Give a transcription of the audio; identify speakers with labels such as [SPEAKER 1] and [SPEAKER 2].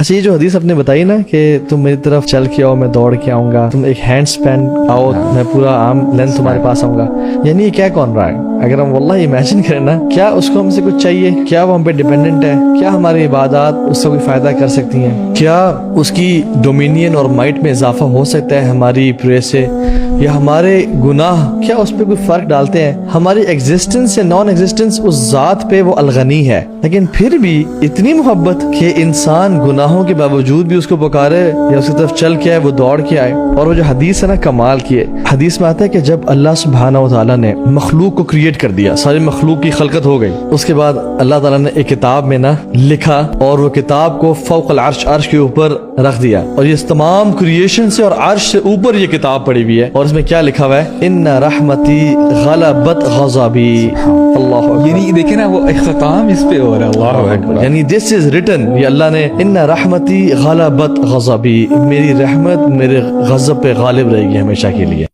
[SPEAKER 1] اچھا یہ جو حدیث آپ نے بتائی نا کہ تم میری طرف چل کے آؤ میں دوڑ کے آؤں گا, تم ایک ہینڈ سپین آؤ میں پورا عام لینتھ تمہارے پاس آؤں گا, یعنی یہ کیا کون رہا ہے؟ اگر ہم واللہ امیجن کریں نا, کیا اس کو ہم سے کچھ چاہیے؟ کیا وہ ہم پہ ڈیپینڈنٹ ہے؟ کیا ہماری عبادات اس سے کوئی فائدہ کر سکتی ہیں؟ کیا اس کی ڈومینین اور مائٹ میں اضافہ ہو سکتا ہے ہماری پرے سے؟ یا ہمارے گناہ کیا اس پہ کوئی فرق ڈالتے ہیں؟ ہماری ایگزسٹنس یا نان ایگزسٹنس اس ذات پہ وہ الغنی ہے, لیکن پھر بھی اتنی محبت کہ انسان گناہوں کے باوجود بھی اس کو پکارے یا اس کی طرف چل کے آئے, وہ دوڑ کے آئے. اور وہ جو حدیث ہے نا کمال کی ہے. حدیث میں آتا ہے کہ جب اللہ سبحانہ و تعالیٰ نے مخلوق کو کریٹ کر دیا, ساری مخلوق کی خلقت ہو گئی, اس کے بعد اللہ تعالیٰ نے ایک کتاب میں نا لکھا اور وہ کتاب کو فوق العرش, عرش کے اوپر رکھ دیا, اور یہ تمام کریشن سے اور عرش سے اوپر یہ کتاب پڑی ہوئی ہے. اور اس میں کیا لکھا ہوا ہے؟ ان رحمتی غلبت غضبی. اللہ اکبر.
[SPEAKER 2] یعنی دیکھیں نا وہ اختتام اس پہ ہو رہا ہے. اللہ اکبر.
[SPEAKER 1] یعنی دس از ریٹن, یہ اللہ نے ان رحمتی غلبت غضبی, میری رحمت میرے غضب پہ غالب رہے گی ہمیشہ کے لیے.